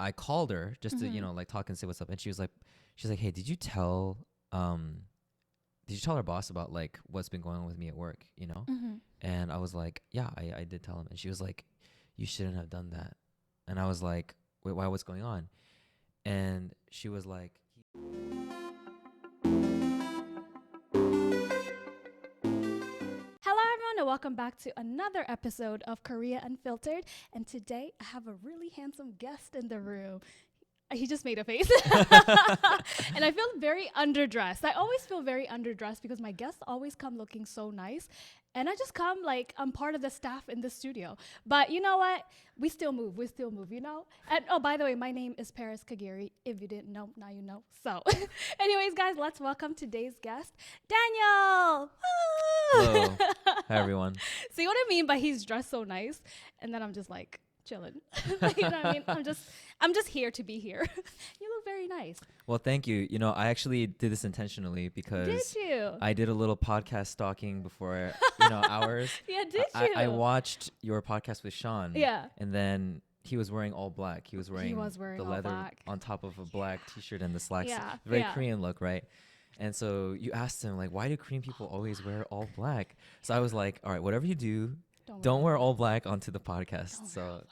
I called her just to, like talk and say what's up. And she's like, hey, did you tell our boss about like what's been going on with me at work, And I was like, yeah, I did tell him. And she was like, you shouldn't have done that. And I was like, wait, why, what's going on? And she was like, hello everyone and welcome back to another episode of Korea Unfiltered. And today I have a really handsome guest in the room. He just made a face. And I feel very underdressed. I always feel very underdressed because my guests always come looking so nice. And I just come like I'm part of the staff in the studio. But you know what? We still move, And oh, by the way, my name is Paris Kagiri. If you didn't know, now you know. So anyways, guys, let's welcome today's guest, Daniel. hello. Hi, everyone. See what I mean by he's dressed so nice? And then I'm just like, chilling. You know what I mean? I'm just here to be here. You look very nice. Well, thank you. I actually did this intentionally because Did you? I did a little podcast stalking before, ours. Yeah, did you? I watched your podcast with Sean. Yeah. And then he was wearing all black. He was wearing the all leather black. on top of a black t-shirt and the slacks. Yeah. Very Korean look, right? And so you asked him, like, why do Korean people always wear all black? So I was like, all right, whatever you do, don't wear all black onto the podcast. So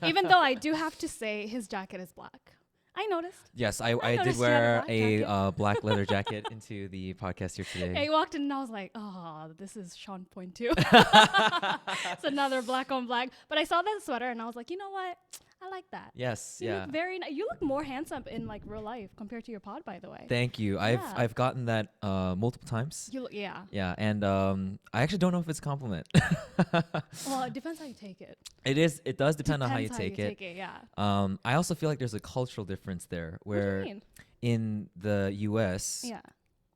even though I do have to say his jacket is black. I noticed. Yes, I did wear a black leather jacket into the podcast here today. Yeah, he walked in and I was like, oh, this is Sean Point 2. It's another black on black. But I saw that sweater and I was like, you know what? I like that. Yes, You look very nice. You look more handsome in like real life compared to your pod, by the way. Thank you. Yeah. I've gotten that multiple times. You look, yeah. Yeah, and I actually don't know if it's a compliment. Well, it depends how you take it. It does depend on how you take it. Yeah. I also feel like there's a cultural difference there where What do you mean? in the US, Yeah.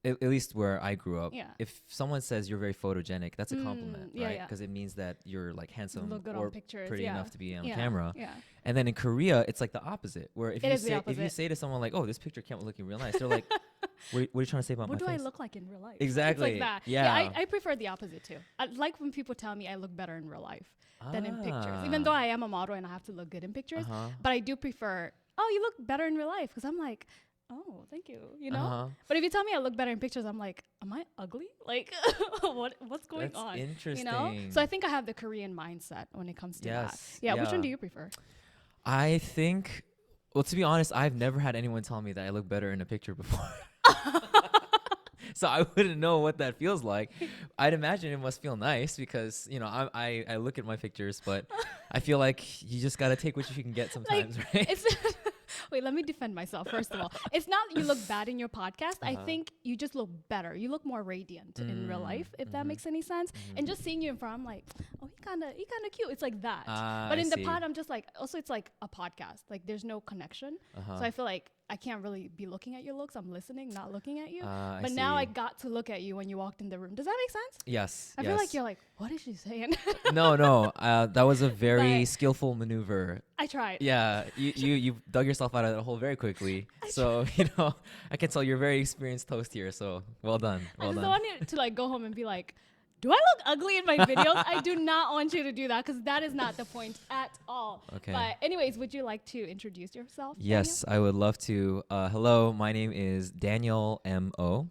at least where I grew up, Yeah. if someone says you're very photogenic, that's a compliment, yeah, right? yeah. Because it means that you're like handsome Look good or on pictures. pretty Yeah. enough to be on Yeah. camera. Yeah. And then in Korea, it's like the opposite. Where if It you is the say if you opposite. say to someone like, "Oh, this picture can't look real nice," they're like, what are you trying to say about What my do face? I look like in real life? Exactly. It's like that. Yeah. I prefer the opposite too. I like when people tell me I look better in real life than in pictures. Even though I am a model and I have to look good in pictures, but I do prefer, oh, you look better in real life, because I'm like, oh, thank you, But if you tell me I look better in pictures, I'm like, am I ugly? Like, what's going That's on? interesting. So I think I have the Korean mindset when it comes to that. Yeah, which one do you prefer? I think, well, to be honest, I've never had anyone tell me that I look better in a picture before. So I wouldn't know what that feels like. I'd imagine it must feel nice because, I look at my pictures, but I feel like you just got to take what you can get sometimes, right? Wait, let me defend myself first of all. It's not you look bad in your podcast. I think you just look better. You look more radiant in real life, if that makes any sense. And just seeing you in front, I'm like, oh, he kind of cute. It's like that. But in the pod, I'm just like, also it's like a podcast. Like there's no connection. So I feel like I can't really be looking at your looks. I'm listening, not looking at you. But now I got to look at you when you walked in the room. Does that make sense? Yes. I feel like you're like, what is she saying? No. That was a very skillful maneuver. I tried. Yeah, you dug yourself out of that hole very quickly. So I can tell you're a very experienced host here. So well done. I just wanted to like go home and be like, do I look ugly in my videos? I do not want you to do that because that is not the point at all. Okay. But anyways, would you like to introduce yourself? Yes, Daniel? I would love to. Hello, my name is Daniel M.O.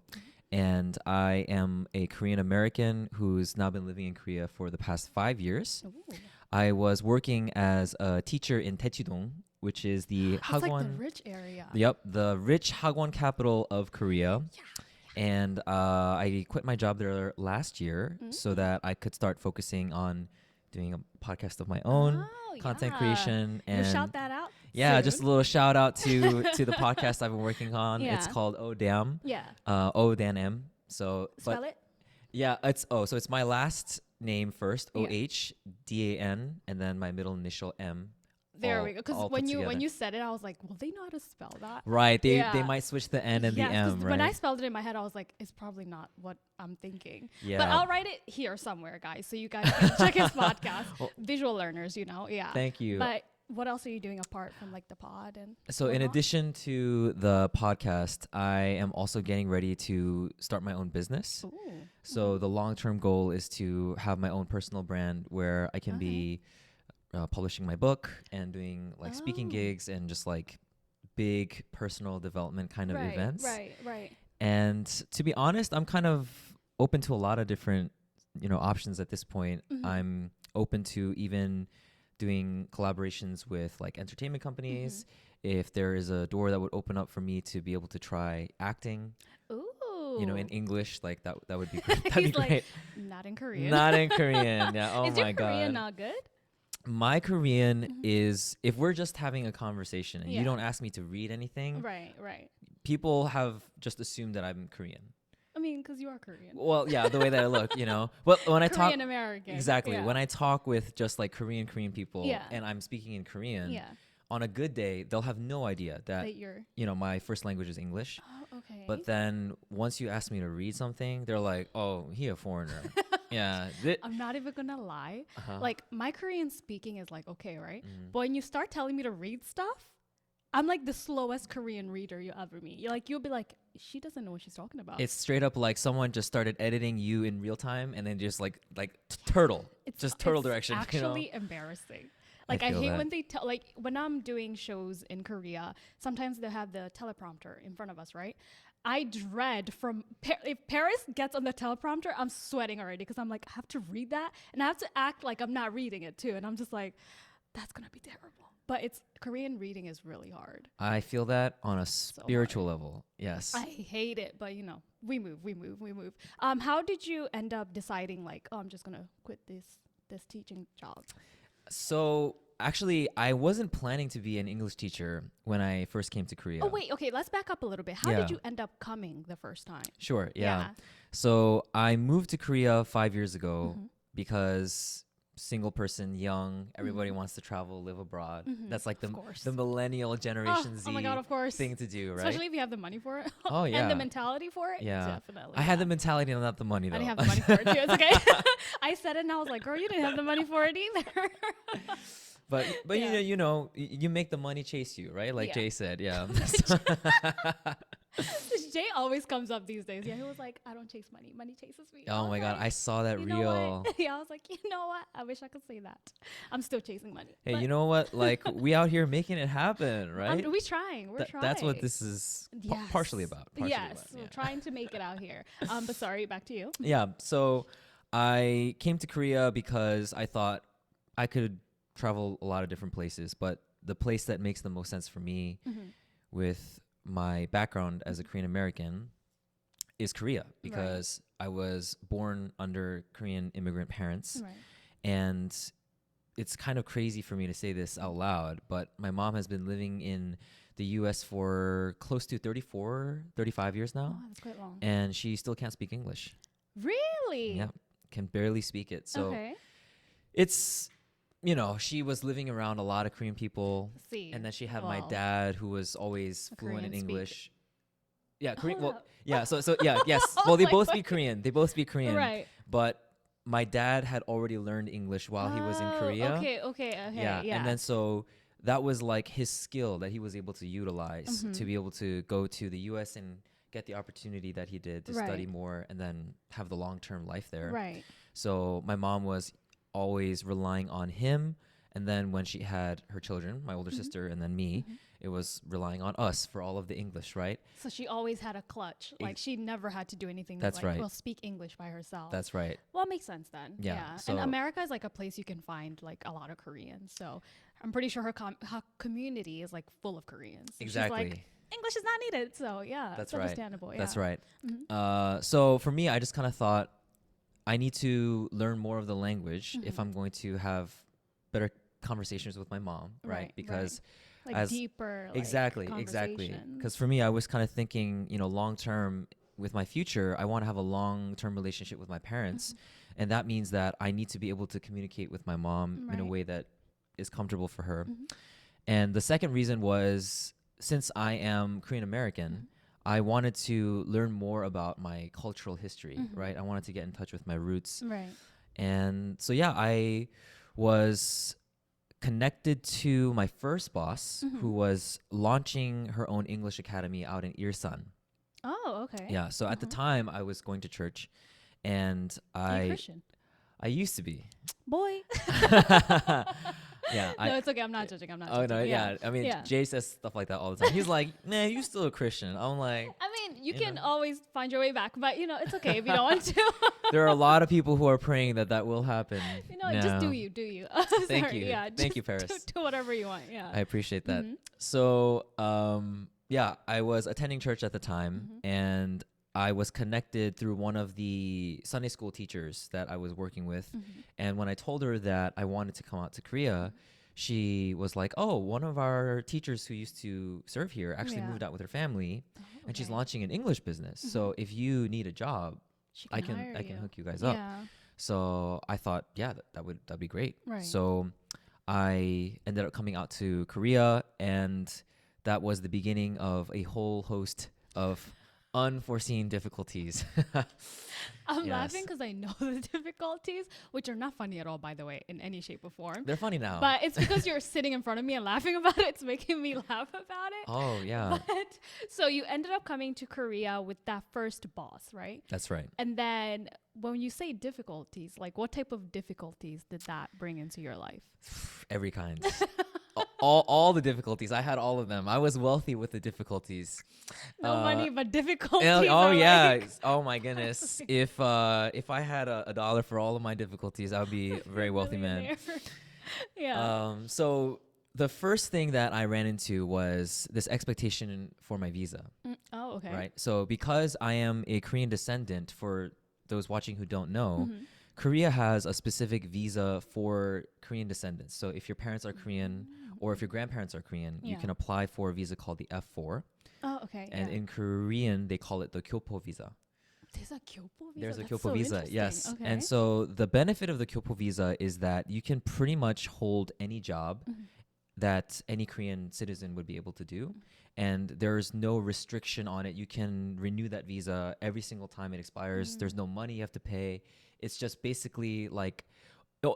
And I am a Korean American who's now been living in Korea for the past 5 years. Ooh. I was working as a teacher in Daechidong, which is the That's hagwon. like the rich area. Yep, the rich hagwon capital of Korea. Yeah. And I quit my job there last year so that I could start focusing on doing a podcast of my own, content creation, and shout that out. yeah, soon. just a little shout out to the podcast I've been working on. Yeah. It's called Oh Damn. Yeah. Oh Dan M. So Spell it. Yeah, so it's my last name first, Yeah. OHDAN, and then my middle initial M. There we go. Because all when put you together. said it, I was like, well, they know how to spell that. Right, they Yeah. might switch the N and Yes, the 'cause M, right? when I spelled it in my head, I was like, it's probably not what I'm thinking. Yeah. But I'll write it here somewhere, guys, so you guys can check his podcast. Visual learners, yeah. Thank you. But what else are you doing apart from like the pod and So in addition to the podcast, I am also getting ready to start my own business. Ooh. So the long-term goal is to have my own personal brand where I can be publishing my book and doing like speaking Oh. gigs and just like big personal development kind of Right, events. right. And to be honest, I'm kind of open to a lot of different, options at this point. Mhm. I'm open to even doing collaborations with like entertainment companies. If there is a door that would open up for me to be able to try acting, Ooh. in English, like that would be great. That'd be He's like, great. not in Korean. Not in Korean. Yeah. Oh Is my your god. Korean not good? My Korean Mhm. is, if we're just having a conversation and Yeah. you don't ask me to read anything, Right. people have just assumed that I'm Korean. I mean, because you are Korean. Well, yeah, the way that I look, Well, when I talk, Korean American. exactly. Yeah. When I talk with just like Korean people, Yeah. and I'm speaking in Korean, Yeah. on a good day, they'll have no idea that That you're. my first language is English. Oh, okay. But then once you ask me to read something, they're like, "Oh, he a foreigner." Yeah. I'm not even gonna lie. Uh-huh. Like my Korean speaking is like okay, right? Mhm. But when you start telling me to read stuff, I'm like the slowest Korean reader you ever meet. You'll be like, she doesn't know what she's talking about. It's straight up like someone just started editing you in real time and then just like turtle, just turtle direction. Actually embarrassing. Like I feel hate that. when they tell, like when I'm doing shows in Korea, sometimes they have the teleprompter in front of us, right? I dread if Paris gets on the teleprompter, I'm sweating already because I'm like, I have to read that and I have to act like I'm not reading it too. And I'm just like, that's going to be terrible. But Korean reading is really hard. I feel that on a spiritual level. Yes. I hate it, but we move. How did you end up deciding like, oh, I'm just going to quit this teaching job? So actually, I wasn't planning to be an English teacher when I first came to Korea. Oh, wait. Okay. Let's back up a little bit. How Yeah. did you end up coming the first time? Sure. Yeah. So I moved to Korea 5 years ago Mhm. because single person, young, everybody wants to travel, live abroad. Mhm. That's like Of course. the millennial Generation Z Oh my God, of course. thing to do, right? Especially if you have the money for it. Oh, yeah. And the mentality for it. Yeah. Definitely. I had the mentality and not the money though. I didn't have the money for it too. It's okay. I said it and I was like, girl, you didn't have the money for it either. But Yeah. you make the money chase you, right? Like Yeah. Jay said, yeah. Jay always comes up these days. Yeah, he was like, I don't chase money. Money chases me. Oh my God, I saw that you know reel. what? Yeah, I was like, you know what? I wish I could say that. I'm still chasing money. Hey, But you know what? Like we out here making it happen, right? we're trying. We're trying. That's what this is partially about. Yes, yeah. we're trying to make it out here. But sorry, back to you. Yeah. So I came to Korea because I thought I could travel a lot of different places, but the place that makes the most sense for me with my background as a Korean American is Korea because I was born under Korean immigrant parents. Right. And it's kind of crazy for me to say this out loud, but my mom has been living in the US for close to 35 years now. Oh, that's quite long. And she still can't speak English. Really? Yeah, can barely speak it. So okay. it's, she was living around a lot of Korean people. See. And then she had my dad who was always fluent in Korean English. Yeah, Korean. Hold Well, up. yeah. So yeah, yes. Well, they Like, both what? speak Korean. They both speak Korean. Right. But my dad had already learned English while he was in Oh, Korea. Okay. Yeah. And then so that was like his skill that he was able to utilize to be able to go to the US and get the opportunity that he did to study Right. more and then have the long-term life there. Right. So my mom was always relying on him. And then when she had her children, my older sister and then me, it was relying on us for all of the English, right? So she always had a clutch. Like she never had to do anything. That's like, right. Well, speak English by herself. That's right. Well, it makes sense then. Yeah, And so- America is like a place you can find like a lot of Koreans. So I'm pretty sure her community is like full of Koreans. So Exactly. She's like, English is not needed. So yeah, That's it's right. understandable. That's yeah. right. So for me, I just kind of thought I need to learn more of the language if I'm going to have better conversations with my mom, right? Right, Because Like as- deeper. Like, exactly. conversations. Because for me, I was kind of thinking, long term with my future, I want to have a long term relationship with my parents. And that means that I need to be able to communicate with my mom in a Right. way that is comfortable for her. And the second reason was since I am Korean American, I wanted to learn more about my cultural history, right? I wanted to get in touch with my roots. Right. And so, yeah, I was connected to my first boss who was launching her own English academy out in Ilsan. Oh, okay. Yeah. So at the time I was going to church and Are you Christian? I used to be. Boy. Yeah. No, it's okay. I'm not judging. I'm not Oh judging. no, yeah. I mean, Yeah. Jay says stuff like that all the time. He's like, "Man, you still a Christian." I'm like, I mean, you you can know. always find your way back, but it's okay if you don't want to. There are a lot of people who are praying that will happen. Just do No. you, do you. Thank Sorry, you. yeah, Thank you, just Paris. do whatever you want. Yeah. I appreciate that. Mhm. So, yeah, I was attending church at the time, Mhm. and I was connected through one of the Sunday school teachers that I was working with. Mhm. And when I told her that I wanted to come out to Korea, she was like, "Oh, one of our teachers who used to serve here actually Yeah. moved out with her family, Oh, and she's okay. launching an English business. So if you need a job, She I can can hire I can you. hook you guys up." Yeah. So I thought, yeah, that'd be great. Right. So I ended up coming out to Korea, and that was the beginning of a whole host of unforeseen difficulties. I'm Yes. laughing because I know the difficulties, which are not funny at all, by the way, in any shape or form. They're funny now. But it's because you're sitting in front of me and laughing about it. It's making me laugh about it. Oh, yeah. But so you ended up coming to Korea with that first boss, right? That's right. And then when you say difficulties, like what type of difficulties did that bring into your life? Every kind. all the difficulties. I had all of them. I was wealthy with the difficulties. No money, but difficulties. Oh are yeah. like- Oh my goodness. If I had a dollar for all of my difficulties, I would be a very wealthy man. millionaire. Yeah. So the first thing that I ran into was this expectation for my visa, Oh, okay. right? So because I am a Korean descendant, for those watching who don't know, Mhm. Korea has a specific visa for Korean descendants. So if your parents are Korean or if your grandparents are Korean, you Yeah. can apply for a visa called the F4. Oh, okay. And yeah. in Korean, they call it the Kyopo visa. There's a Kyopo visa. There's a That's Kyopo so visa, interesting. yes. Okay. And so the benefit of the Kyopo visa is that you can pretty much hold any job Mhm. that any Korean citizen would be able to do. And there's no restriction on it. You can renew that visa every single time it expires. There's no money you have to pay. It's just basically like,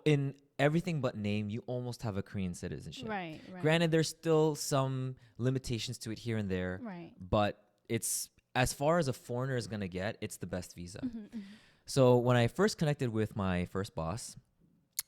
in everything but name, you almost have a Korean citizenship. Right. Right. Granted, there's still some limitations to it here and there, Right. but it's, as far as a foreigner is going to get, it's the best visa. Mhm, mhm. So when I first connected with my first boss,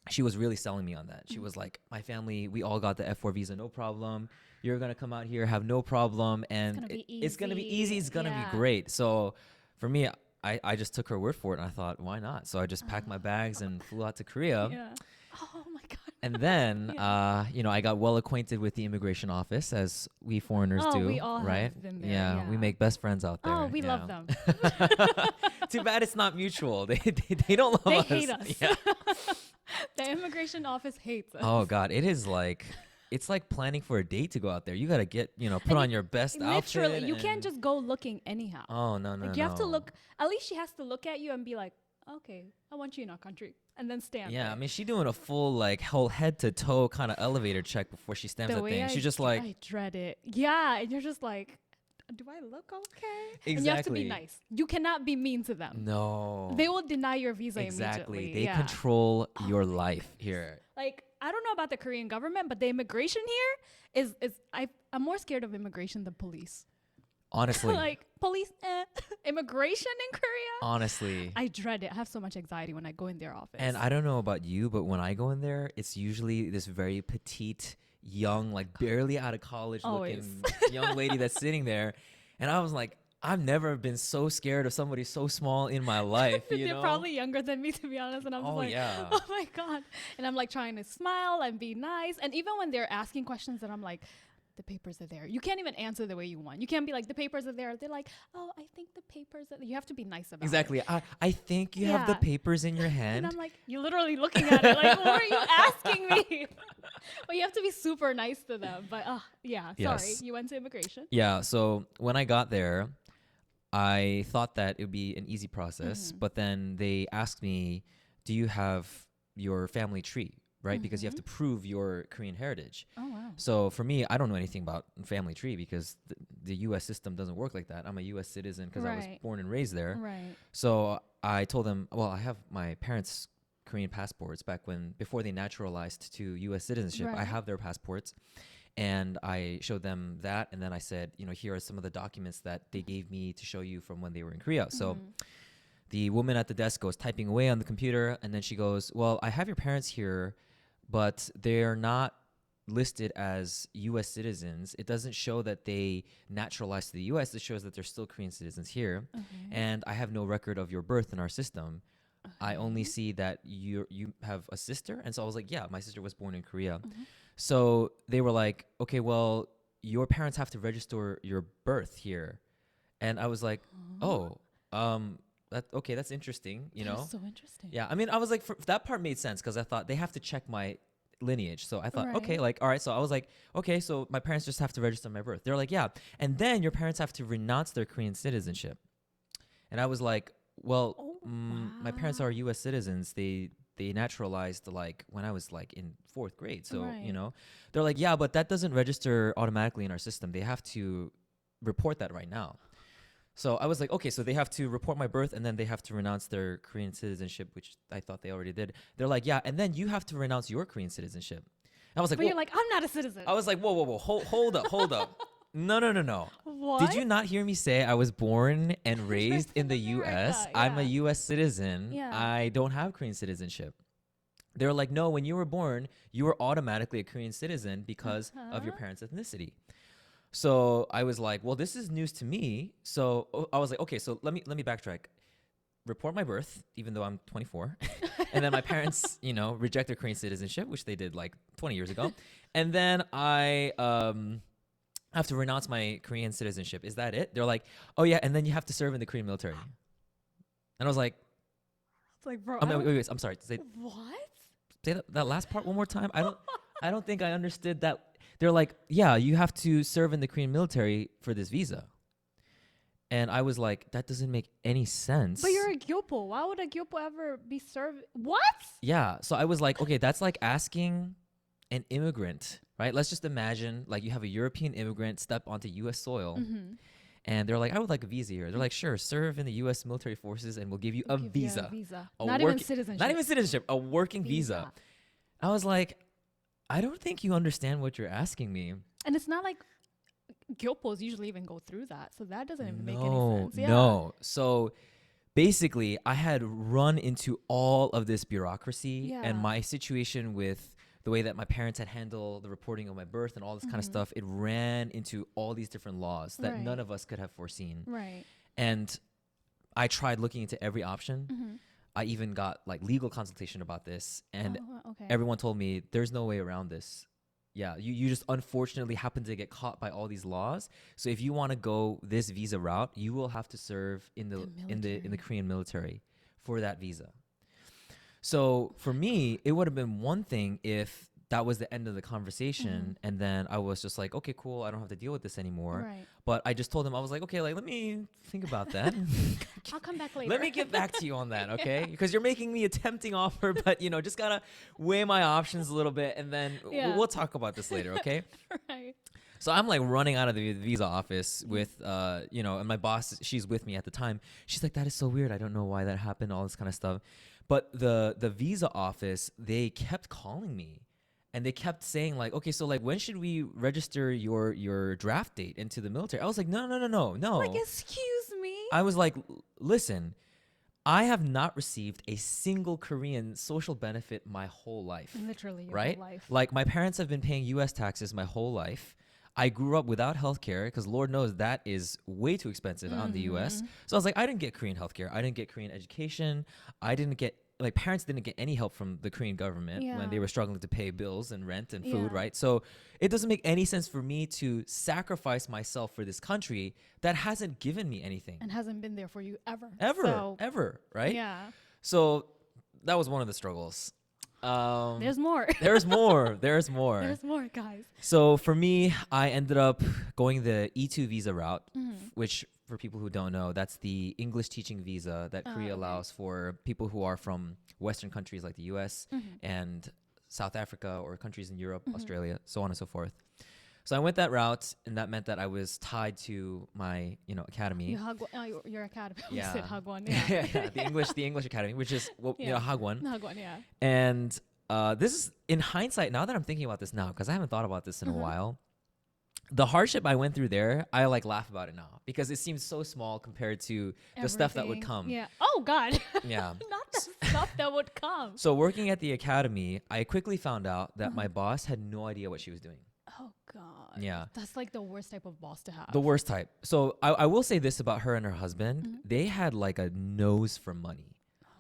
she was really selling me on that. She was like, my family, we all got the F4 visa, no problem. You're going to come out here, have no problem. And gonna be it's going to be easy. It's going to Yeah. be great. So for me, I just took her word for it, and I thought, why not? So I just packed my bags and flew out to Korea. Yeah. Oh my god. And then, I got well acquainted with the immigration office, as we foreigners Oh, do, we all have right? been there, yeah, we yeah. make best friends out there. Oh, we love yeah. them. Too bad it's not mutual. They don't love They us. hate us. Yeah. The immigration office hates us. Oh God, it is like, it's like planning for a date to go out there. You gotta get, put on your best outfit. Literally, you can't and- just go looking anyhow. Oh no. Like you have to look. At least she has to look at you and be like, "Okay, I want you in our country," and then stand. Yeah, there. I mean, she's doing a full whole head to toe kind of elevator check before she stamps The that way thing. She's just like, I dread it. Yeah, and you're just like, "Do I look okay?" And you have to be Exactly. nice. You cannot be mean to them. no. They will deny your visa Exactly. immediately. They yeah. control your life here. Like, I don't know about the Korean government, but the immigration here is I'm more scared of immigration than police. Honestly. Like police, immigration in Korea. Honestly. I dread it. I have so much anxiety when I go in their office. And I don't know about you, but when I go in there, it's usually this very petite, young, like barely out of college Always. looking young lady that's sitting there. And I was like, I've never been so scared of somebody so small in my life. You They're know? probably younger than me, to be honest. And I'm just Oh, like, yeah. oh my God. And I'm like trying to smile and be nice. And even when they're asking questions that I'm like, the papers are there. You can't even answer the way you want. You can't be like, the papers are there. They're like, oh, I think the papers are there. You have to be nice about it. Exactly. I think you have the Yeah. papers in your hand. And I'm like, you're literally looking at it like, what are you asking me? But you have to be super nice to them. But yeah, Yes. sorry. You went to immigration. Yeah. So when I got there, I thought that it would be an easy process. Mhm. But then they asked me, do you have your family tree? Right? Because you have to prove your Korean heritage. Oh, wow. So for me, I don't know anything about family tree because the U.S. system doesn't work like that. I'm a U.S. citizen because I was Right. born and raised there. Right. So I told them, well, I have my parents' Korean passports before they naturalized to U.S. citizenship. I Right. have their passports. And I showed them that. And then I said, here are some of the documents that they gave me to show you from when they were in Korea. So the woman at the desk goes typing away on the computer. And then she goes, well, I have your parents here. but they're not listed as U.S. citizens. It doesn't show that they naturalized to the U.S. It shows that they're still Korean citizens here. Okay. And I have no record of your birth in our system. I only Okay. see that you have a sister. And so I was like, yeah, my sister was born in Korea. Mhm. So they were like, okay, well, your parents have to register your birth here. And I was like, Huh? oh, that's interesting, you That know? is so interesting. Yeah, I mean, I was like, that part made sense because I thought they have to check my lineage. So I thought, okay, Right. like, all right. So I was like, okay, so my parents just have to register my birth. They're like, yeah. And then your parents have to renounce their Korean citizenship. And I was like, well, Oh, my parents are wow. U.S. citizens. They naturalized like when I was like in fourth grade. So, you Right. know, they're like, yeah, but that doesn't register automatically in our system. They have to report that right now. So I was like, okay, so they have to report my birth and then they have to renounce their Korean citizenship, which I thought they already did. They're like, yeah, and then you have to renounce your Korean citizenship. I was like, But whoa. you're like, I'm not a citizen. I was like, whoa, whoa, whoa, hold up, hold up. No, no, no, no. Did What? you not hear me say I was born and raised in In the US? America, I'm a yeah. US citizen. Yeah. I don't have Korean citizenship. They were like, no, when you were born, you were automatically a Korean citizen because of your Uh-huh. parents' ethnicity. So I was like, well, this is news to me. So I was like, okay, so let me backtrack. Report my birth, even though I'm 24. And then my parents, reject their Korean citizenship, which they did like 20 years ago. And then I have to renounce my Korean citizenship. Is that it? They're like, oh yeah, and then you have to serve in the Korean military. And I was like, It's like, bro, I mean, wait, I'm sorry. what? Say that last part one more time. I don't think I understood that. They're like, yeah, you have to serve in the Korean military for this visa. And I was like, that doesn't make any sense. But you're a gyopo. Why would a gyopo ever be served? What? Yeah. So I was like, okay, that's like asking an immigrant, right? Let's just imagine like you have a European immigrant step onto US soil Mm-hmm. and they're like, I would like a visa here. They're like, sure, serve in the US military forces and we'll give you a Give you visa. a visa. A Not even work- citizenship. Not even citizenship, a working visa. I was like, I don't think you understand what you're asking me. And it's not like gyopos usually even go through that. So that doesn't even make any No, sense. Yeah. no. So basically, I had run into all of this bureaucracy Yeah. and my situation with the way that my parents had handled the reporting of my birth and all this kind of Mhm. stuff. It ran into all these different laws that none Right. of us could have foreseen. Right. And I tried looking into every option. Mm-hmm. I even got like legal consultation about this, and Okay. everyone told me there's no way around this. Yeah, you just unfortunately happen to get caught by all these laws. So if you want to go this visa route, you will have to serve in the military. Korean military for that visa. So for me, it would have been one thing if that was the end of the conversation and then I was just like, okay, cool, I don't have to deal with this anymore. Right. But I just told them, I was like, okay, like let me think about that. I'll come back later. Let me get back to you on that, okay? Because you're making me a tempting offer, but just gotta weigh my options a little bit, and then Yeah. we'll talk about this later, okay? Right. So I'm like running out of the visa office with, and my boss, she's with me at the time. She's like, that is so weird. I don't know why that happened, all this kind of stuff. But the visa office, they kept calling me. And they kept saying like, okay, so like when should we register your draft date into the military? I was like, no. Like, excuse me. I was like, listen, I have not received a single Korean social benefit my whole life. Literally your Right? whole life. Like my parents have been paying US taxes my whole life. I grew up without healthcare because Lord knows that is way too expensive out in the US. So I was like, I didn't get Korean healthcare. I didn't get Korean education. I didn't get my parents didn't get any help from the Korean government when they Yeah. were struggling to pay bills and rent and food, Yeah. right? So it doesn't make any sense for me to sacrifice myself for this country that hasn't given me anything. And hasn't been there for you ever. Ever, So, right? yeah. So that was one of the struggles. There's more. There's more. There's more. There's more, guys. So for me, I ended up going the E2 visa route, Mm-hmm. which for people who don't know, that's the English teaching visa that Korea okay. allows for people who are from Western countries like the US and South Africa or countries in Europe, Australia, so on and so forth. So I went that route, and that meant that I was tied to my, academy. Your academy. Yeah. You said hagwon. Yeah. Yeah, the English academy, which is Yeah. hagwon. Hagwon, yeah. And this is in hindsight. Now that I'm thinking about this now, because I haven't thought about this in a while. the hardship I went through there, I like laugh about it now because it seems so small compared to the stuff that would Everything. come. Yeah. Oh God. Yeah. Not the stuff that would come. So working at the academy, I quickly found out that Uh-huh. my boss had no idea what she was doing. Oh God. Yeah. That's like the worst type of boss to have. The worst type. So I will say this about her and her husband. Mhm. They had like a nose for money.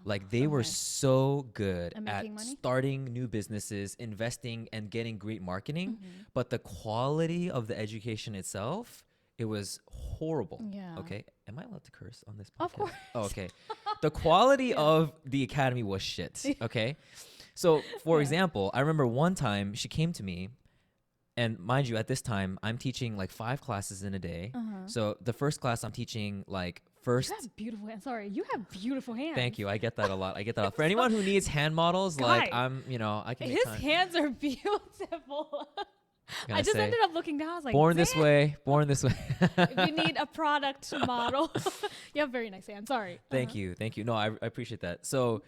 Like they were Okay. so good At at making money? starting new businesses, investing and getting great marketing. Mhm. But the quality of the education itself, it was horrible. Yeah. Okay. Am I allowed to curse on this podcast? Of course. Oh, okay. The quality Yeah. of the academy was shit. Okay. So for Yeah. example, I remember one time she came to me, and mind you, at this time, I'm teaching like 5 classes in a day. Uh-huh. So the first class I'm teaching like You first. have beautiful hands. Sorry, you have beautiful hands. Thank you. I get that a lot. I get that a lot. For anyone who needs hand models, like Guy. I can make His time. hands are beautiful. Gonna I just say, ended up looking down. I was like, born this "Damn." way, born this way. If you need a product model, you have very nice hands. Sorry. Thank you. Thank you. No, I appreciate that. So,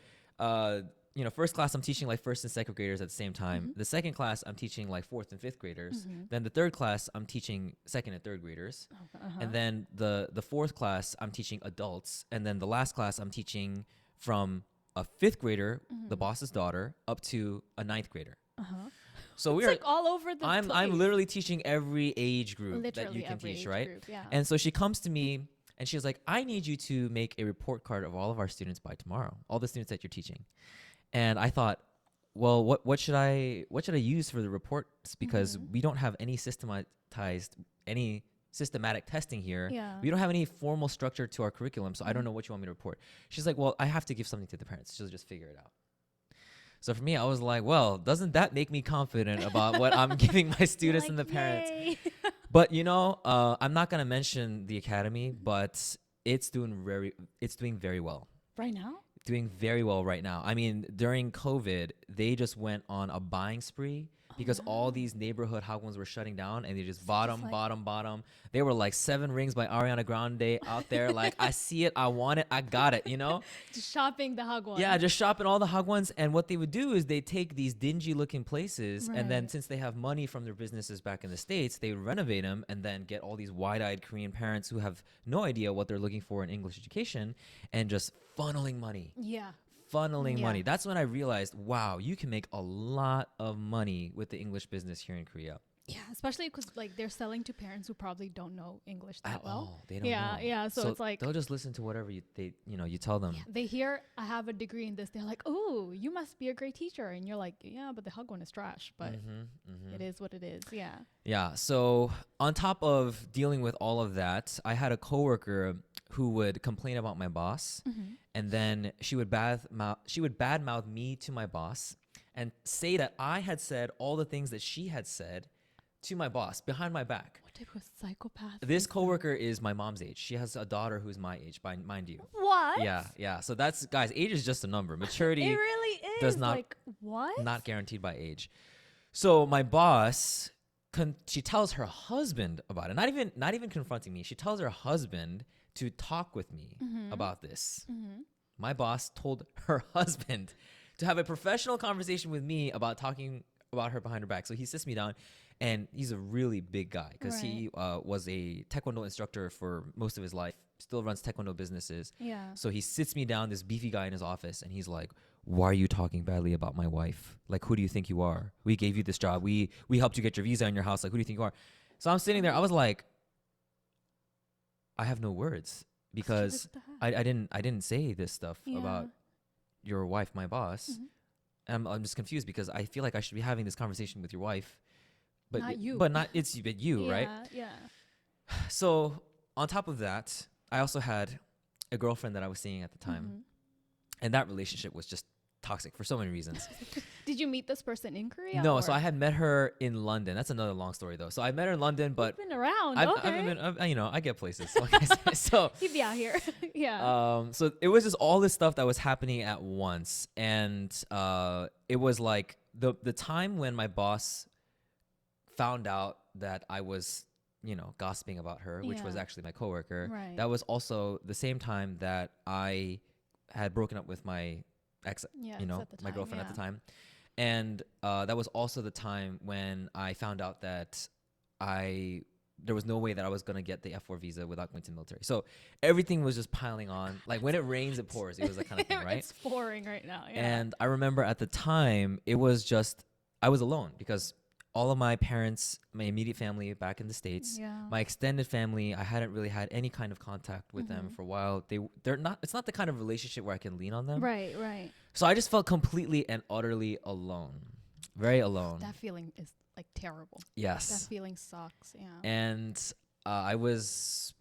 first class I'm teaching like first and second graders at the same time. Mhm. The second class I'm teaching like fourth and fifth graders. Mhm. Then the third class I'm teaching second and third graders. Uh-huh. And then the fourth class I'm teaching adults. And then the last class I'm teaching from a fifth grader, the Mhm. boss's daughter, up to a ninth grader. Uh-huh. So It's we are. like all over the I'm place. literally teaching every age group that Literally you can every teach, age right? group, yeah. And so she comes to me and she was like, I need you to make a report card of all of our students by tomorrow, all the students that you're teaching. And I thought, well, what should I use for the reports? Because Mhm. we don't have any systematic testing here. Yeah. We don't have any formal structure to our curriculum, so I don't know what you want me to report. She's like, well, I have to give something to the parents. She'll just figure it out. So for me, I was like, well, doesn't that make me confident about what I'm giving my students You're and the like, parents? "Yay." But I'm not gonna mention the academy, but it's doing very well. Right now? Doing very well right now. I mean, during COVID, they just went on a buying spree because all these neighborhood hagwons were shutting down, and they just bottom. They were like 7 Rings by Ariana Grande out there. Like, I see it, I want it, I got it, Just shopping the hagwon. Yeah, just shopping all the hagwons. And what they would do is they take these dingy looking places, and then Right. since they have money from their businesses back in the States, they would renovate them and then get all these wide-eyed Korean parents who have no idea what they're looking for in English education and just funneling money. Yeah. Funneling Yeah. money. That's when I realized, wow, you can make a lot of money with the English business here in Korea. Yeah, especially because like they're selling to parents who probably don't know English that At well. all. They don't Yeah, know. yeah, so it's like- they'll just listen to whatever you tell them. Yeah, they hear I have a degree in this. They're like, "Oh, you must be a great teacher," and you're like, "Yeah, but the hagwon is trash." But it is what it is. Yeah. Yeah. So on top of dealing with all of that, I had a coworker who would complain about my boss, and then she would badmouth me to my boss and say that I had said all the things that she had said to my boss behind my back. What type of psychopath? This is that? coworker is my mom's age. She has a daughter who's my age, mind you. What? Yeah. So that's, guys, age is just a number. Maturity It really is. does not- like what? not guaranteed by age. So my boss, she tells her husband about it. Not even confronting me. She tells her husband to talk with me about this. My boss told her husband to have a professional conversation with me about talking about her behind her back. So he sits me down, and he's a really big guy because he was a taekwondo instructor for most of his life, still runs taekwondo businesses. Yeah. So he sits me down, this beefy guy in his office, and he's like, why are you talking badly about my wife? Like, who do you think you are? We gave you this job. We helped you get your visa in your house. Like, who do you think you are? So I'm sitting there. I was like, I have no words because What the heck? I didn't say this stuff Yeah. about your wife, my boss. And I'm just confused because I feel like I should be having this conversation with your wife, but Not you. but you, right? Yeah. So on top of that, I also had a girlfriend that I was seeing at the time, and that relationship was just toxic for so many reasons. Did you meet this person in Korea? No, or- so I had met her in London. That's another long story though. So I met her in London, but Been around. I've Okay. been, I get places. Like I said. So He'd be out here. Yeah. so it was just all this stuff that was happening at once, and it was like the time when my boss found out that I was, gossiping about her, which was Yeah. actually my coworker. Right. That was also the same time that I had broken up with my ex, Yeah, at the my time, girlfriend at the yeah. time, and that was also the time when I found out that there was no way that I was gonna get the F4 visa without going to the military. So everything was just piling on. Like when it rains, it pours. It was that kind of thing, right? It's pouring right now. Yeah. And I remember at the time, it was just, I was alone because all of my parents, my immediate family back in the States, Yeah. my extended family, I hadn't really had any kind of contact with them for a while. It's not the kind of relationship where I can lean on them. Right, right. So I just felt completely and utterly alone. Very alone. That feeling is like terrible. Yes. That feeling sucks. Yeah. And I was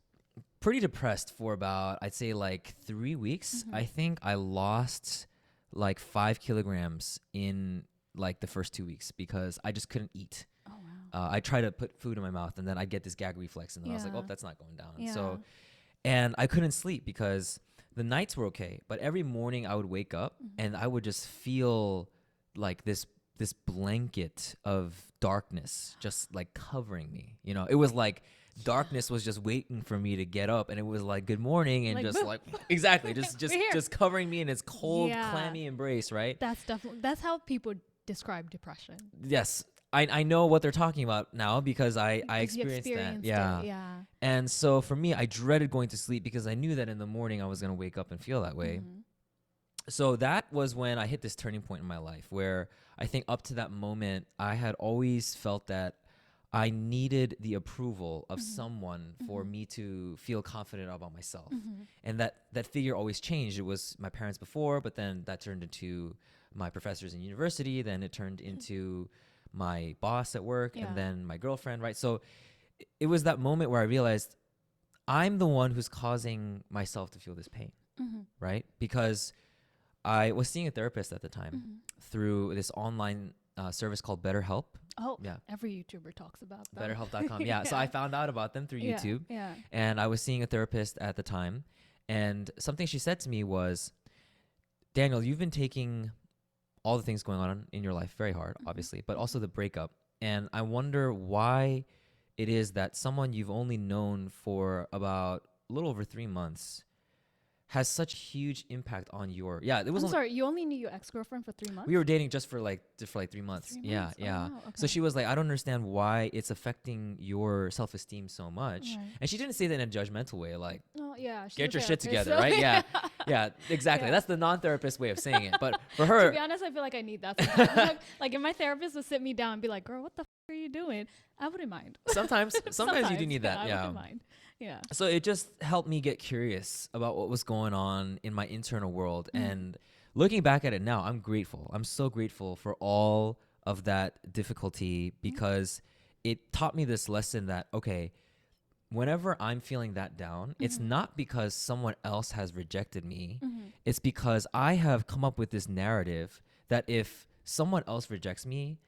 pretty depressed for about, I'd say like 3 weeks. I think I lost like 5 kilograms in like the first 2 weeks because I just couldn't eat. Oh wow. I tried to put food in my mouth and then I'd get this gag reflex and then I was like, Yeah. oh, that's not going down. Yeah. So, and I couldn't sleep because the nights were okay, but every morning I would wake up and I would just feel like this blanket of darkness just like covering me. You know, it was like darkness was just waiting for me to get up, and it was like good morning and Like, just boop. like exactly We're here. just covering me in its cold, Yeah. clammy embrace, right? That's how people describe depression. Yes. I know what they're talking about now because I 'Cause you experienced that. experienced Yeah. it, yeah. And so for me, I dreaded going to sleep because I knew that in the morning I was going to wake up and feel that way. So that was when I hit this turning point in my life where I think up to that moment, I had always felt that I needed the approval of someone for me to feel confident about myself. And that figure always changed. It was my parents before, but then that turned into my professors in university. Then it turned into my boss at work Yeah. and then my girlfriend, right? So it was that moment where I realized I'm the one who's causing myself to feel this pain, right? Because I was seeing a therapist at the time through this online service called BetterHelp. Oh, Yeah. every YouTuber talks about that. BetterHelp.com. Yeah. So I found out about them through YouTube. Yeah. And I was seeing a therapist at the time. And something she said to me was, Daniel, you've been taking all the things going on in your life very hard, obviously, but also the breakup. And I wonder why it is that someone you've only known for about a little over 3 months has such huge impact on your it was I'm only, sorry, you only knew your ex-girlfriend for 3 months? we were dating just for like 3 months. 3 Yeah, months? Oh, yeah. wow, So okay. she was like, I don't understand why it's affecting your self-esteem so much. Right. And she didn't say that in a judgmental way, like Oh, yeah. she's get a your shit therapist, together, so right? yeah. Yeah, exactly. Yeah. That's the non-therapist way of saying it. But for To her, be honest, I feel like I need that sometimes. Like if my therapist would sit me down and be like, girl, what the are you doing? I wouldn't mind. sometimes you do need that. I Yeah. wouldn't mind. Yeah. So it just helped me get curious about what was going on in my internal world. And looking back at it now, I'm grateful. I'm so grateful for all of that difficulty because it taught me this lesson that, okay, whenever I'm feeling that down, it's not because someone else has rejected me. It's because I have come up with this narrative that if someone else rejects me,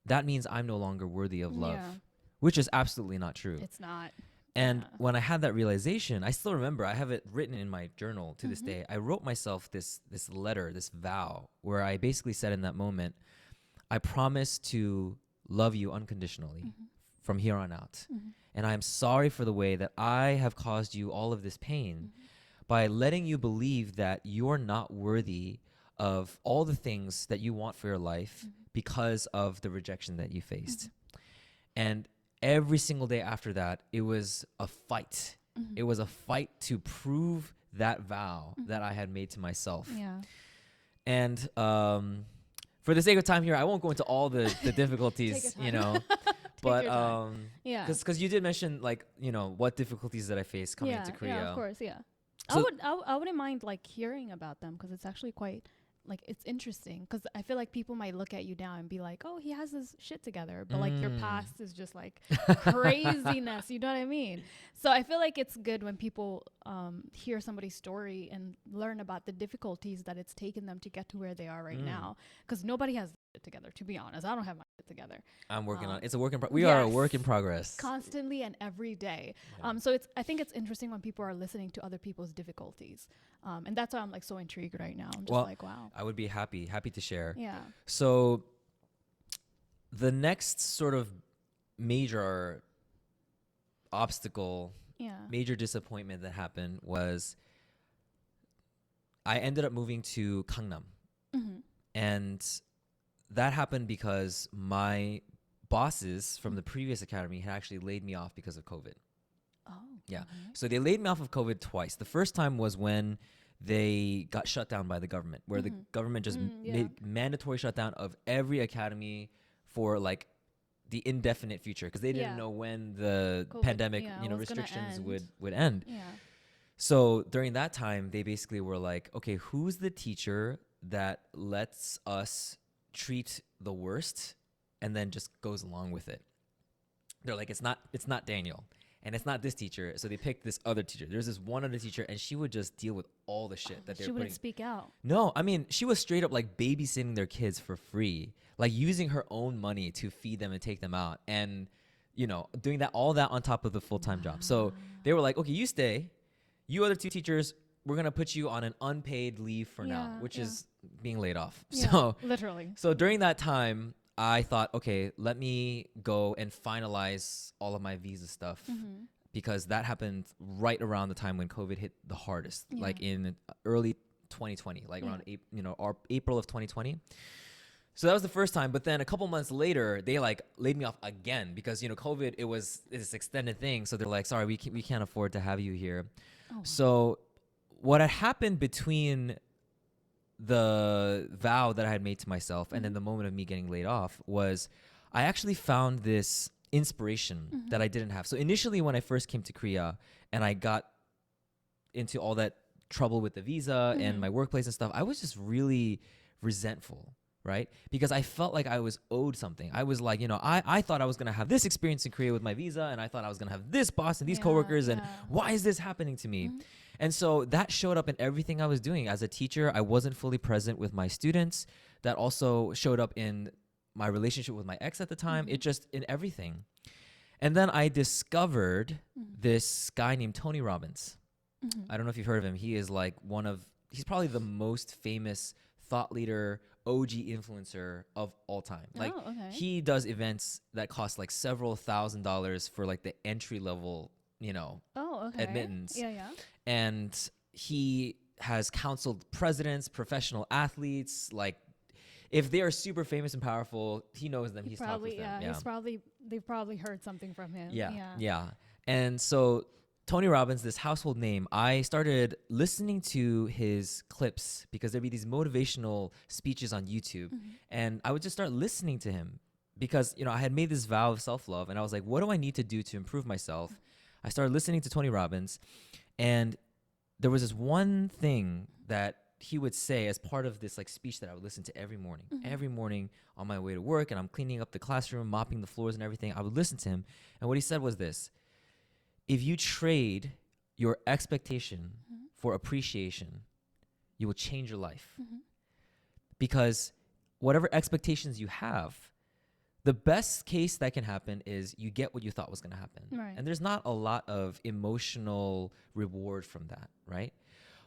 that means I'm no longer worthy of love, Yeah. which is absolutely not true. It's not. And Yeah. when I had that realization, I still remember, I have it written in my journal to this day. I wrote myself this letter, this vow, where I basically said in that moment, I promise to love you unconditionally from here on out. And I am sorry for the way that I have caused you all of this pain by letting you believe that you're not worthy of all the things that you want for your life because of the rejection that you faced. And every single day after that, it was a fight. It was a fight to prove that vow that I had made to myself. Yeah. And for the sake of time here, I won't go into all the difficulties, Take you your know. your But time. Yeah. because you did mention like, you know, what difficulties that I faced coming to Korea. Yeah, of course, yeah. So- I wouldn't mind like hearing about them because it's actually quite like it's interesting because I feel like people might look at you now and be like, oh, he has his shit together, but like your past is just like craziness. You know what I mean? So I feel like it's good when people hear somebody's story and learn about the difficulties that it's taken them to get to where they are right now. Because nobody has it together. To be honest, I don't have my shit together. I'm working on it. It's a work in we are a work in Yes. progress. Constantly and every day. Yeah. So I think it's interesting when people are listening to other people's difficulties. And that's why I'm like so intrigued right now. I'm just Well, like, wow. I would be happy to share. Yeah. So the next sort of major obstacle, Yeah. major disappointment that happened was I ended up moving to Gangnam. Mm-hmm. And that happened because my bosses from the previous academy had actually laid me off because of COVID. Oh. Yeah. Okay. So they laid me off of COVID twice. The first time was when they got shut down by the government, where the government just made mandatory shutdown of every academy for like the indefinite future, because they didn't know when the COVID, pandemic, was restrictions gonna end. would end. Yeah. So during that time, they basically were like, okay, who's the teacher that lets us treat the worst and then just goes along with it? They're like, it's not Daniel. And it's not this teacher. So they picked this other teacher. There's this one other teacher, and she would just deal with all the shit that they're She wouldn't putting. speak out. No, I mean, she was straight up like babysitting their kids for free, like using her own money to feed them and take them out, and doing all that on top of the full-time job. So they were like, okay, you stay. You other two teachers, we're gonna put you on an unpaid leave for now, which is being laid off. Yeah, So literally. So during that time, I thought, okay, let me go and finalize all of my visa stuff, because that happened right around the time when COVID hit the hardest, like in early 2020, like around April of 2020. So that was the first time. But then a couple months later, they like laid me off again because COVID, it was this extended thing. So they're like, sorry, we can't afford to have you here. Oh. So what had happened between the vow that I had made to myself and then the moment of me getting laid off was I actually found this inspiration that I didn't have. So initially when I first came to Korea and I got into all that trouble with the visa and my workplace and stuff, I was just really resentful, right? Because I felt like I was owed something. I was like, I thought I was going to have this experience in Korea with my visa, and I thought I was going to have this boss and these coworkers, and why is this happening to me? And so that showed up in everything I was doing. As a teacher, I wasn't fully present with my students. That also showed up in my relationship with my ex at the time. It just, in everything. And then I discovered this guy named Tony Robbins. I don't know if you've heard of him. He is like he's probably the most famous thought leader, OG influencer of all time. Like he does events that cost like several $1,000s for like the entry level, admittance. Yeah. And he has counseled presidents, professional athletes. Like if they are super famous and powerful, he knows them. He's talked with them. They've probably heard something from him. Yeah. And so Tony Robbins, this household name, I started listening to his clips because there'd be these motivational speeches on YouTube. And I would just start listening to him because, I had made this vow of self-love and I was like, what do I need to do to improve myself? I started listening to Tony Robbins, and there was this one thing that he would say as part of this like speech that I would listen to every morning. Every morning on my way to work, and I'm cleaning up the classroom, mopping the floors and everything, I would listen to him. And what he said was this: if you trade your expectation for appreciation, you will change your life. Because whatever expectations you have, the best case that can happen is you get what you thought was going to happen. Right. And there's not a lot of emotional reward from that, right?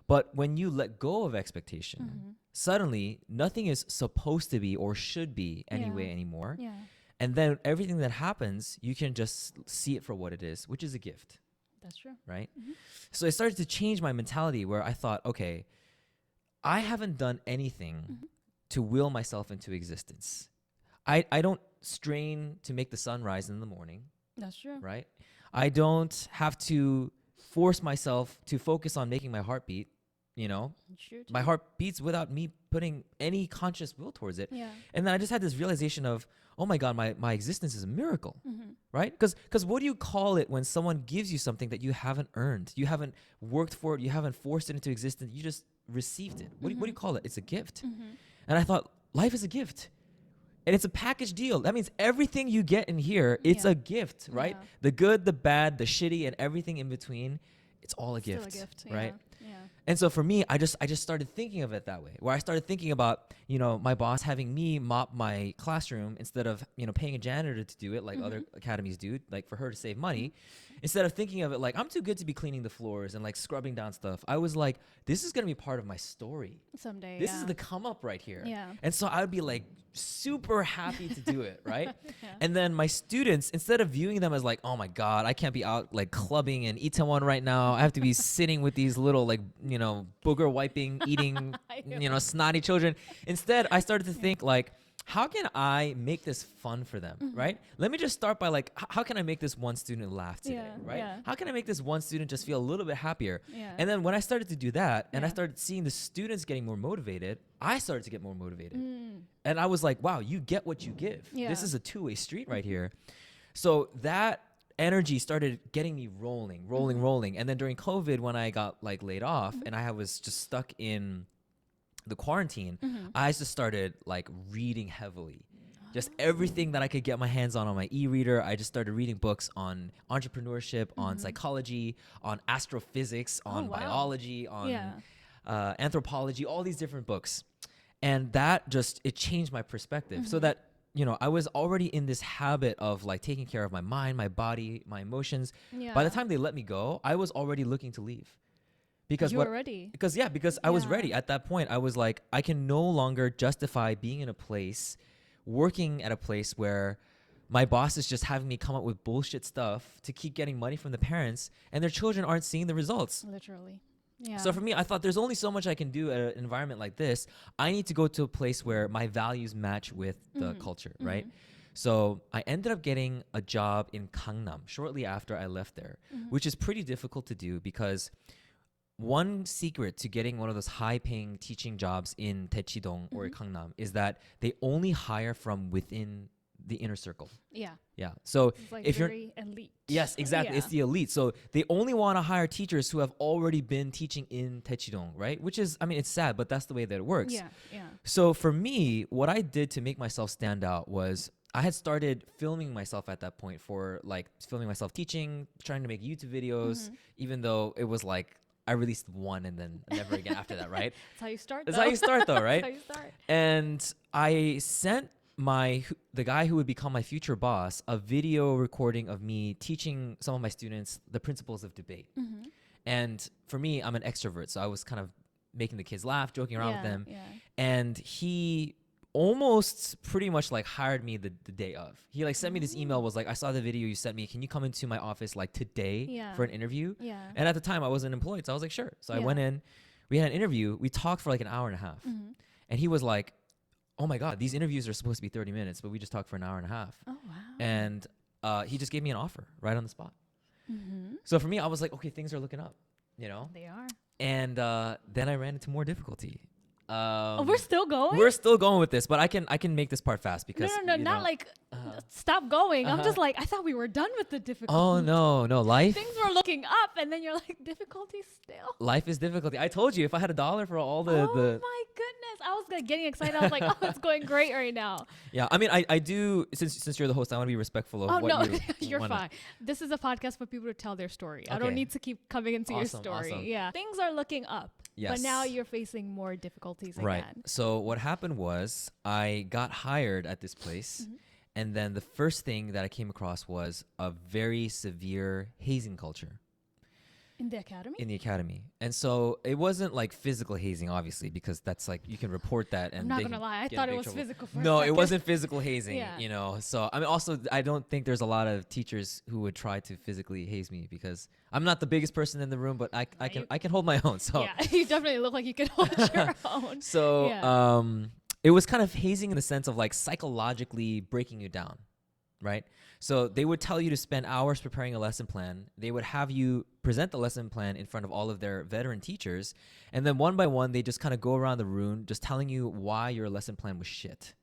But when you let go of expectation, suddenly nothing is supposed to be or should be anyway anymore. Yeah. And then everything that happens, you can just see it for what it is, which is a gift. That's true. Right? So I started to change my mentality where I thought, okay, I haven't done anything to will myself into existence. I don't strain to make the sun rise in the morning. That's true. Right? I don't have to force myself to focus on making my heart beat. My heart beats without me putting any conscious will towards it. Yeah. And then I just had this realization of, oh my God, my existence is a miracle, right? Because what do you call it when someone gives you something that you haven't earned? You haven't worked for it. You haven't forced it into existence. You just received it. What do you call it? It's a gift. And I thought, life is a gift. And it's a package deal. That means everything you get in here, it's a gift, right? Yeah. The good, the bad, the shitty, and everything in between, it's all a Still gift, a gift, right? Yeah. And so for me, I just started thinking of it that way, where I started thinking about, my boss having me mop my classroom instead of, paying a janitor to do it like other academies do, like for her to save money. Instead of thinking of it like, I'm too good to be cleaning the floors and like scrubbing down stuff, I was like, this is going to be part of my story. Someday. This is the come up right here. Yeah. And so I would be like super happy to do it, right? And then my students, instead of viewing them as like, oh my God, I can't be out like clubbing in Itaewon right now. I have to be sitting with these little like, booger wiping, eating, snotty children. Instead, I started to think like, how can I make this fun for them, right? Let me just start by like, how can I make this one student laugh today, Yeah, right? yeah. How can I make this one student just feel a little bit happier? Yeah. And then when I started to do that, and I Yeah. started seeing the students getting more motivated, I started to get more motivated. Mm. And I was like, wow, you get what you give. Yeah. This is a two-way street right here. So that energy started getting me rolling. And then during COVID, when I got like laid off and I was just stuck in the quarantine, I just started like reading heavily. Just everything that I could get my hands on my e-reader. I just started reading books on entrepreneurship, on psychology, on astrophysics, on wow. biology, on Yeah. anthropology, all these different books. And that just, it changed my perspective so that, you know, I was already in this habit of like taking care of my mind, my body, my emotions. Yeah. By the time they let me go, I was already looking to leave. Because You were ready. because I was Yeah. ready at that point. I was like, I can no longer justify being in a place, working at a place where my boss is just having me come up with bullshit stuff to keep getting money from the parents and their children aren't seeing the results. Literally. Yeah. So for me, I thought there's only so much I can do at an environment like this. I need to go to a place where my values match with the culture, right? So I ended up getting a job in Gangnam shortly after I left there, which is pretty difficult to do because one secret to getting one of those high-paying teaching jobs in Daechidong or Gangnam is that they only hire from within the inner circle. Yeah. Yeah. So It's like if you're very elite. yes, exactly. Yeah. It's the elite. So they only want to hire teachers who have already been teaching in Daechidong, right? Which is, I mean, it's sad, but that's the way that it works. Yeah. Yeah. So for me, what I did to make myself stand out was I had started filming myself at that point for like filming myself teaching, trying to make YouTube videos, even though it was like I released one and then never again after that, right? That's how you start. That's though. how you start though, right? That's how you start. And I sent the guy who would become my future boss a video recording of me teaching some of my students the principles of debate. And for me, I'm an extrovert, so I was kind of making the kids laugh, joking around with them. Yeah. And he almost pretty much like hired me the day of. He like sent me this email, was like, I saw the video you sent me. Can you come into my office like today Yeah. for an interview? Yeah. And at the time I wasn't employed, so I was like, sure. So I Yeah. went in, we had an interview. We talked for like an hour and a half. And he was like, oh my God, these interviews are supposed to be 30 minutes, but we just talked for an hour and a half. Oh wow. And he just gave me an offer right on the spot. So for me, I was like, okay, things are looking up, you know? They are. And then I ran into more difficulty. Oh, we're still going. We're still going with this, but I can make this part fast because no, you not know- like stop going. I'm just like I thought we were done with the difficulty. Oh no, life Things were looking up, and then you're like difficulty still. life is difficulty. I told you if I had $1 for all the Oh my goodness! I was like, getting excited. I was like, oh, it's going great right now. yeah. I mean, I do since you're the host, I want to be respectful of Oh what no, you you're wanna- fine. This is a podcast for people to tell their story. I Okay. don't need to keep coming into your Awesome, story. awesome. Yeah, things are looking up. Yes. But now you're facing more difficulties Right. again. So what happened was I got hired at this place, and then the first thing that I came across was a very severe hazing culture In the academy? in the academy. And so it wasn't like physical hazing, obviously, because that's like you can report that. And I'm not they gonna can lie, I get in thought it big was trouble. physical for a No, it second. wasn't physical hazing, Yeah. you know. So I mean, also I don't think there's a lot of teachers who would try to physically haze me because I'm not the biggest person in the room, but I you- can hold my own. So Yeah, you definitely look like you can hold your own. So Yeah. it was kind of hazing in the sense of like psychologically breaking you down, right? So they would tell you to spend hours preparing a lesson plan. They would have you present the lesson plan in front of all of their veteran teachers. And then one by one, they just kind of go around the room just telling you why your lesson plan was shit.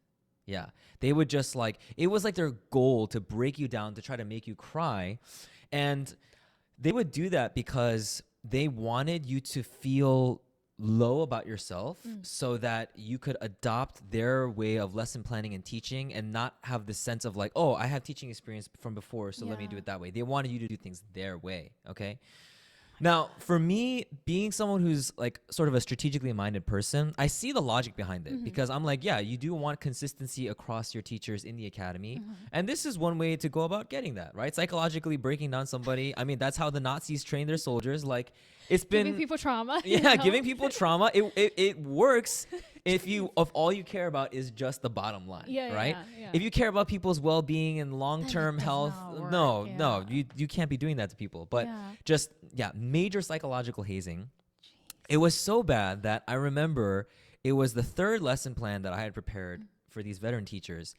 Yeah. They would just like, it was like their goal to break you down, to try to make you cry. And they would do that because they wanted you to feel low about yourself so that you could adopt their way of lesson planning and teaching and not have the sense of like, oh, I have teaching experience from before, so let me Yeah. do it that way. They wanted you to do things their way, okay? Now, for me, being someone who's like sort of a strategically minded person, I see the logic behind it because I'm like, yeah, you do want consistency across your teachers in the academy. And this is one way to go about getting that, right? Psychologically breaking down somebody. I mean, that's how the Nazis trained their soldiers. Like, it's been Giving people trauma. you yeah, know? giving people trauma. It works if all you care about is just the bottom line, Yeah, right? yeah. If you care about people's well-being and long-term does health, not work, no, yeah. you can't be doing that to people. But Yeah. just major psychological hazing. It was so bad that I remember it was the third lesson plan that I had prepared for these veteran teachers,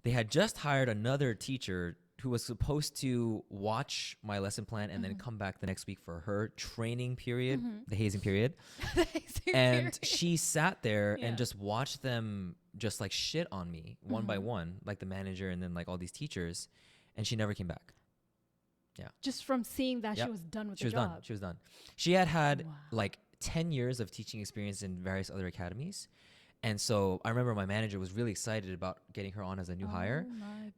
they had just hired another teacher who was supposed to watch my lesson plan and then come back the next week for her training period, the hazing period. And she sat there and just watched them just like shit on me one by one, like the manager and then like all these teachers. And she never came back. Yeah. Just from seeing that she was done with the job. She was done. She had like 10 years of teaching experience in various other academies. And so I remember my manager was really excited about getting her on as a new hire.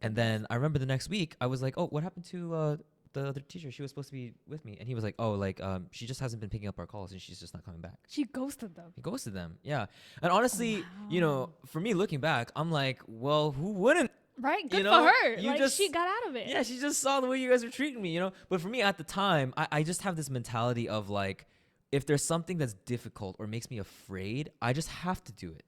And then I remember the next week, I was like, oh, what happened to the other teacher? She was supposed to be with me. And he was like, oh, like, she just hasn't been picking up our calls and she's just not coming back. She ghosted them. He ghosted them. Yeah. And honestly, you know, for me looking back, I'm like, well, who wouldn't? Right? Good you know, for her. you Like, just, she got out of it. Yeah, she just saw the way you guys were treating me, you know? But for me at the time, I just have this mentality of like, if there's something that's difficult or makes me afraid, I just have to do it.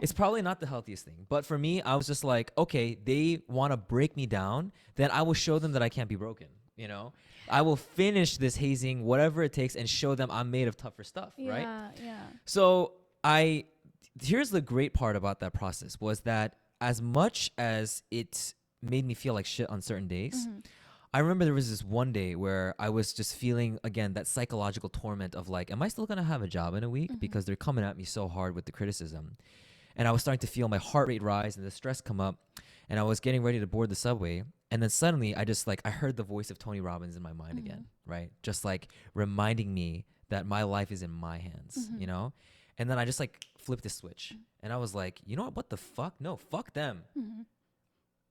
It's probably not the healthiest thing. But for me, I was just like, okay, they want to break me down, then I will show them that I can't be broken, you know? I will finish this hazing, whatever it takes, and show them I'm made of tougher stuff, right? Yeah. So here's the great part about that process was that as much as it made me feel like shit on certain days, I remember there was this one day where I was just feeling, again, that psychological torment of like, am I still going to have a job in a week? Because they're coming at me so hard with the criticism. And I was starting to feel my heart rate rise and the stress come up. And I was getting ready to board the subway. And then suddenly I just like, I heard the voice of Tony Robbins in my mind again, right? Just like reminding me that my life is in my hands, you know? And then I just like flipped the switch. And I was like, you know what the fuck? No, fuck them.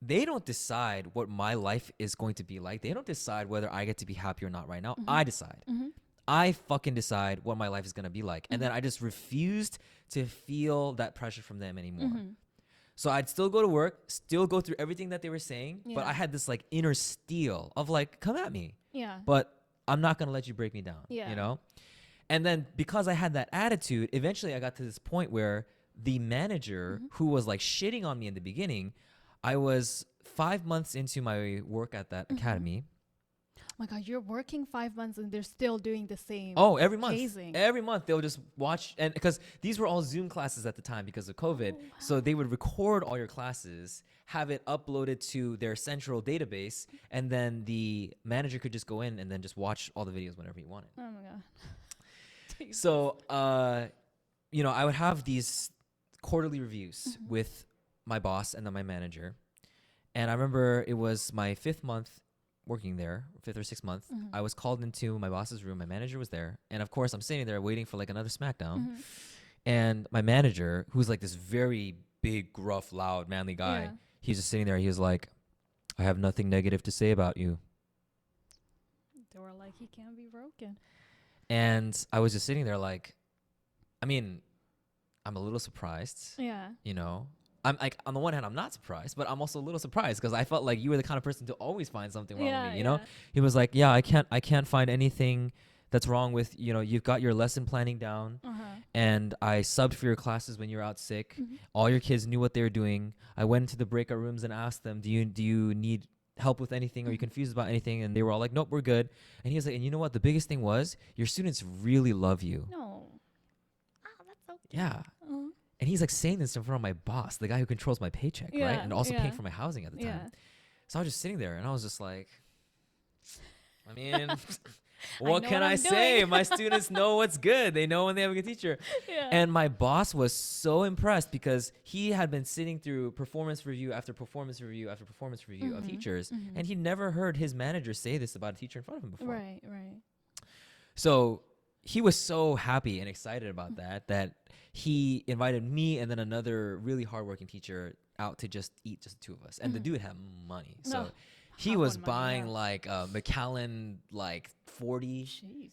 They don't decide what my life is going to be like. They don't decide whether I get to be happy or not right now. I decide. I fucking decide what my life is going to be like. And then I just refused to feel that pressure from them anymore. So I'd still go to work, still go through everything that they were saying, but I had this like inner steel of like, come at me. But I'm not going to let you break me down, you know? And then because I had that attitude, eventually I got to this point where the manager who was like shitting on me in the beginning, I was 5 months into my work at that academy. Oh my God, you're working 5 months and they're still doing the same. Oh, every month. hazing. Every month they'll just watch. And because these were all Zoom classes at the time because of COVID. So they would record all your classes, have it uploaded to their central database. And then the manager could just go in and then just watch all the videos whenever he wanted. Oh my God. So, you know, I would have these quarterly reviews with my boss and then my manager. And I remember it was my 5th month working there, 5th or 6th month. I was called into my boss's room. My manager was there. And of course, I'm sitting there waiting for like another SmackDown. And my manager, who's like this very big, gruff, loud, manly guy, he's just sitting there. He was like, I have nothing negative to say about you. They were like, he can't be broken. And I was just sitting there like, I mean, I'm a little surprised. Yeah. You know, I'm like, on the one hand, I'm not surprised, but I'm also a little surprised because I felt like you were the kind of person to always find something wrong with me, you know? He was like, yeah, I can't find anything that's wrong with, you know, you've got your lesson planning down and I subbed for your classes when you were out sick. All your kids knew what they were doing. I went into the breakout rooms and asked them, do you need help with anything? Are you confused about anything? And they were all like, nope, we're good. And he was like, and you know what? The biggest thing was your students really love you. No. Oh, that's so cute. Yeah. And he's like saying this in front of my boss, the guy who controls my paycheck, right? And also paying for my housing at the time. So I was just sitting there and I was just like, I mean, what can I say? My students know what's good. They know when they have a good teacher. And my boss was so impressed because he had been sitting through performance review after performance review after performance review of teachers. And he'd never heard his manager say this about a teacher in front of him before. Right. So he was so happy and excited about that he invited me and then another really hardworking teacher out to just eat, just the two of us. And the dude had money. So he was buying like Macallan like 40,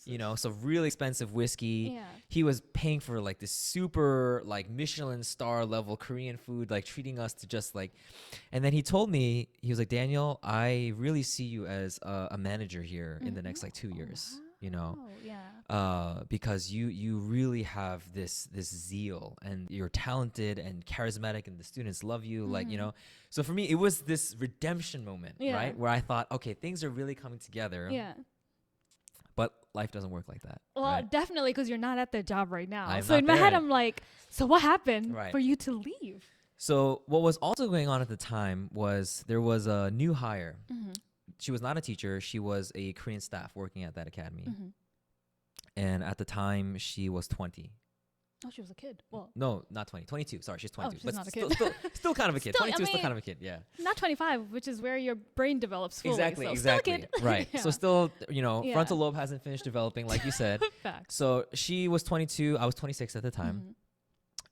you know, so really expensive whiskey. He was paying for like this super like Michelin star level Korean food, like treating us to just like, and then he told me, he was like, Daniel, I really see you as a manager here in the next like 2 years, you know, because you really have this zeal and you're talented and charismatic and the students love you, like, you know. So for me, it was this redemption moment, right? Where I thought, okay, things are really coming together. But life doesn't work like that. Well, right? Definitely, because you're not at the job right now. I'm so in not my head, there. I'm like, so what happened Right. for you to leave? So what was also going on at the time was there was a new hire. Mm-hmm. She was not a teacher. She was a Korean staff working at that academy. Mm-hmm. And at the time, she was 20. Oh, she was a kid. Well, No, not 20. 22. Sorry, she's 22. she's not a kid. Still kind of a kid. Still, 22 is still I kind of a kid. Yeah. not 25, which is where your brain develops fully. Exactly. So Exactly. Still a kid. Right. Yeah. So still, Yeah. frontal lobe hasn't finished developing, like you said. Facts. So she was 22. I was 26 at the time. Mhm.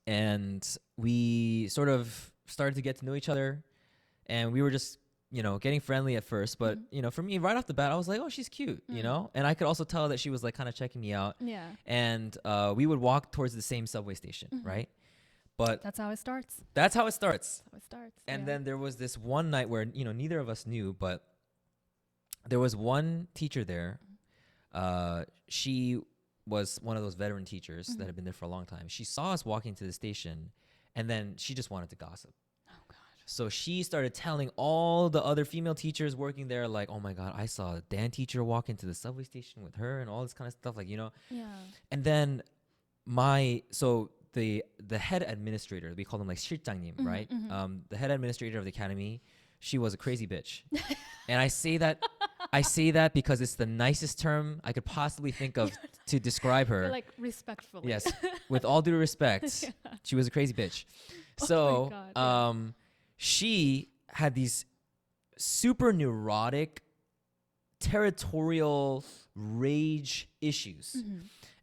And we sort of started to get to know each other. And we were just, getting friendly at first. But, for me, right off the bat, I was like, oh, she's cute, And I could also tell that she was like kind of checking me out. Yeah. And we would walk towards the same subway station, right? But That's how it starts. that's how it starts. That's how it starts. And yeah. then there was this one night where, neither of us knew, but there was one teacher there. She was one of those veteran teachers that had been there for a long time. She saw us walking to the station, and then she just wanted to gossip. Oh, God. So she started telling all the other female teachers working there, like, oh my God, I saw a Dan teacher walk into the subway station with her and all this kind of stuff, like, Yeah. And then the head administrator, we call them like 실장님, right? The head administrator of the academy, she was a crazy bitch. And I say that because it's the nicest term I could possibly think of to describe her. You're like respectfully. Yes, with all due respect, she was a crazy bitch. So, my God, yeah. she had these super neurotic, territorial rage issues.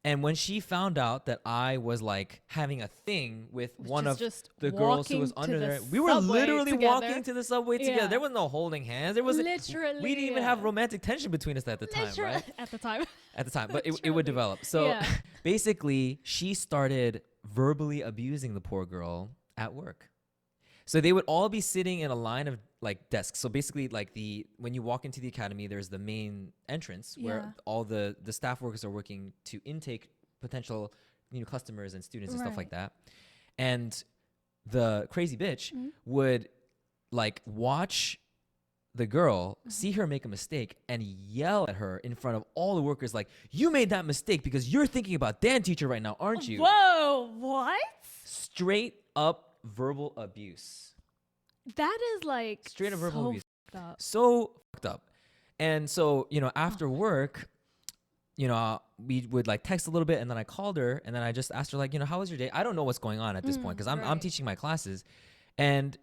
And when she found out that I was like having a thing with one of the girls who was under there, we were literally walking to the subway together. There was no holding hands. There was literally. we didn't even have romantic tension between us at the time, right? At the time. At the time, but it would develop. So basically, she started verbally abusing the poor girl at work. So they would all be sitting in a line of like desks. So basically, like when you walk into the academy, there's the main entrance where all the staff workers are working to intake potential customers and students and stuff like that. And the crazy bitch would like watch the girl, see her make a mistake, and yell at her in front of all the workers, like, "You made that mistake because you're thinking about Dan teacher right now, aren't you?" Whoa, what? Straight up verbal abuse. That is like Straight up verbal abuse. Fucked up. So fucked up. And so, after work, we would like text a little bit, and then I called her, and then I just asked her like, how was your day? I don't know what's going on at this point because I'm teaching my classes, and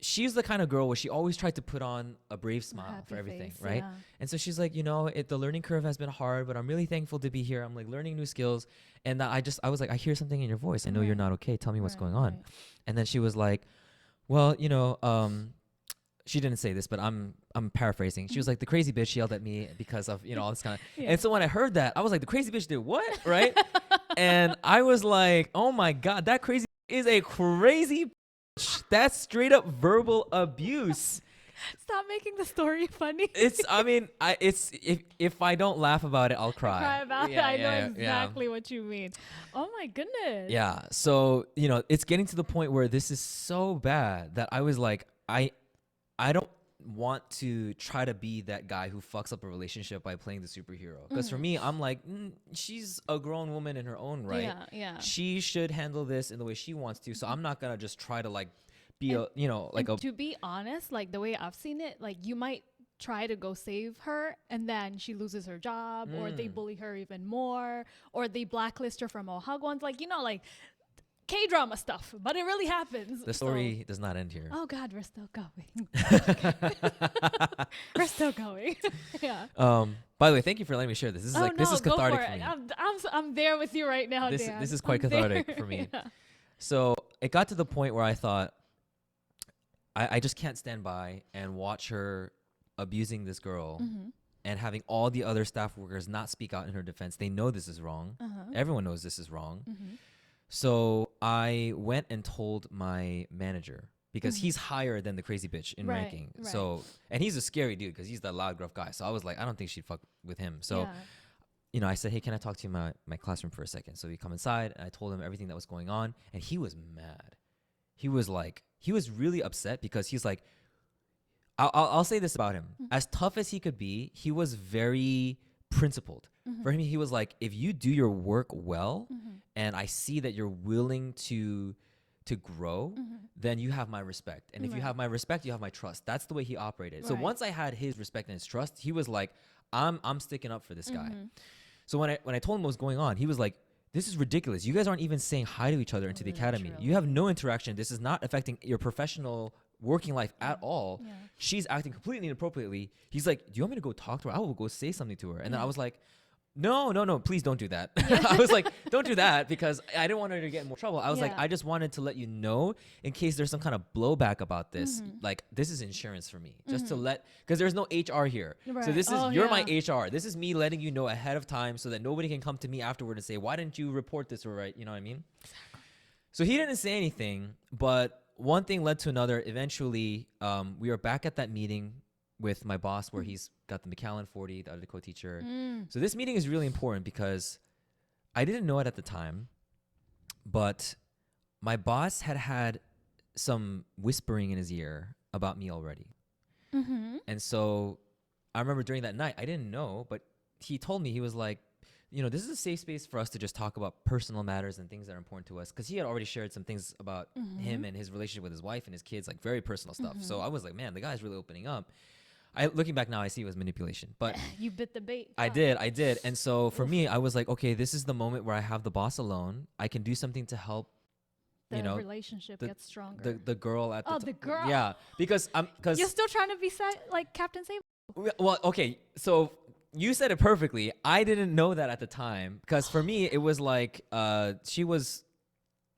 she's the kind of girl where she always tried to put on a brave smile for everything, face, right? yeah. And so she's like, the learning curve has been hard, but I'm really thankful to be here. I'm like learning new skills. And I was like, I hear something in your voice. I know you're not okay. Tell me what's going on. And then she was like, well, she didn't say this, but I'm paraphrasing. She was like, the crazy bitch yelled at me because of, all this kind of. And so when I heard that, I was like, the crazy bitch did what? Right? And I was like, oh my God, that crazy is a crazy. That's straight up verbal abuse. Stop making the story funny. It's if I don't laugh about it, I'll cry. Cry about it. I know exactly what you mean. Oh my goodness. Yeah. So, it's getting to the point where this is so bad that I was like, I don't want to try to be that guy who fucks up a relationship by playing the superhero. Because for me, I'm like, she's a grown woman in her own right. Yeah. She should handle this in the way she wants to. So I'm not gonna just try to like be to be honest, like the way I've seen it, like you might try to go save her and then she loses her job or they bully her even more or they blacklist her from all hagwons, like like K-drama stuff, but it really happens. The story does not end here. Oh God, we're still going. We're still going. Yeah. By the way, thank you for letting me share this. This is this is cathartic for me. I'm there with you right now, Dan. This is quite cathartic for me. Yeah. So it got to the point where I thought, I just can't stand by and watch her abusing this girl and having all the other staff workers not speak out in her defense. They know this is wrong. Everyone knows this is wrong. So I went and told my manager because he's higher than the crazy bitch in ranking. Right. So, and he's a scary dude because he's the loud, gruff guy. So I was like, I don't think she'd fuck with him. So, I said, hey, can I talk to you in my classroom for a second? So we come inside and I told him everything that was going on. And he was mad. He was really upset because he's like, I'll say this about him. As tough as he could be, he was very principled. For him, he was like, if you do your work well and I see that you're willing to to grow, then you have my respect. And if you have my respect, you have my trust. That's the way he operated. So once I had his respect and his trust, he was like, I'm sticking up for this guy. So when I told him what was going on, he was like, this is ridiculous. You guys aren't even saying hi to each other into the academy. You have no interaction. This is not affecting your professional working life at all. She's acting completely inappropriately. He's like, do you want me to go talk to her? I will go say something to her. And then I was like, no, please don't do that. I was like, don't do that, because I didn't want her to get in more trouble. I was like, I just wanted to let you know in case there's some kind of blowback about this. Like, this is insurance for me, just to because there's no HR here. So this is, you're my HR. This is me letting you know ahead of time so that nobody can come to me afterward and say, why didn't you report this or right? You know what I mean? Exactly. So he didn't say anything, but one thing led to another. Eventually, we were back at that meeting with my boss where he's got the McAllen 40, the other co-teacher. So this meeting is really important because I didn't know it at the time, but my boss had some whispering in his ear about me already. And so I remember during that night, I didn't know, but he told me, he was like, you know, this is a safe space for us to just talk about personal matters and things that are important to us. Because he had already shared some things about him and his relationship with his wife and his kids, like very personal stuff. So I was like, man, the guy's really opening up. Looking back now, I see it was manipulation. But you bit the bait. I did. And so for me, I was like, okay, this is the moment where I have the boss alone. I can do something to help. The relationship gets stronger. The girl at the girl. Yeah, because you're still trying to be like Captain Sable. Well, okay, so you said it perfectly. I didn't know that at the time, because for me it was like she was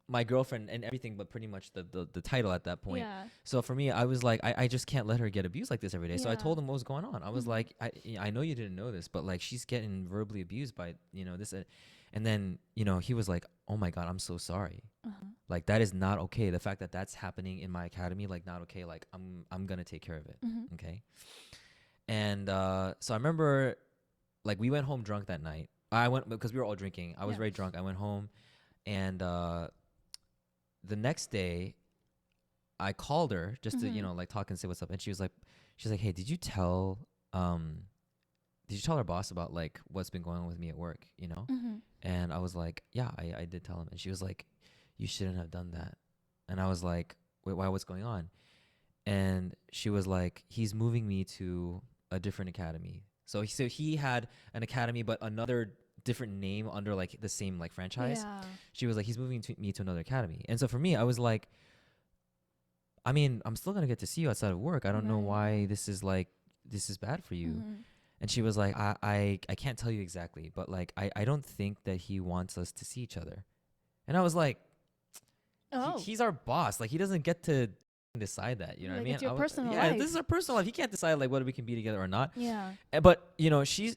my girlfriend and everything, but pretty much the title at that point. Yeah. So for me, I was like, I just can't let her get abused like this every day. So I told him what was going on. I was like, I know you didn't know this, but like she's getting verbally abused by this. And then he was like, oh my God, I'm so sorry. Like that is not okay. The fact that that's happening in my academy, like not okay. Like I'm gonna take care of it. Okay. And so I remember, like, we went home drunk that night. I went because we were all drinking. I was very drunk. I went home, and the next day, I called her just to like talk and say what's up. And she's like, hey, did you tell our boss about like what's been going on with me at work? And I was like, yeah, I did tell him. And she was like, you shouldn't have done that. And I was like, wait, why? What's going on? And she was like, he's moving me to a different academy. So he had an academy, but another different name under like the same like franchise. Yeah. She was like, he's moving me to another academy. And so for me, I was like, I mean, I'm still gonna get to see you outside of work. I don't know why this is bad for you. And she was like, I can't tell you exactly, but like I don't think that he wants us to see each other. And I was like, he's our boss. Like he doesn't get to decide that. You know what I mean? It's your personal life. This is our personal life. He can't decide like whether we can be together or not. Yeah. But she's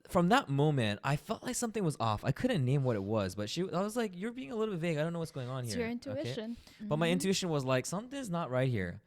from that moment, I felt like something was off. I couldn't name what it was, but I was like, you're being a little bit vague. I don't know what's going on here. It's your intuition. Okay? But my intuition was like, something's not right here.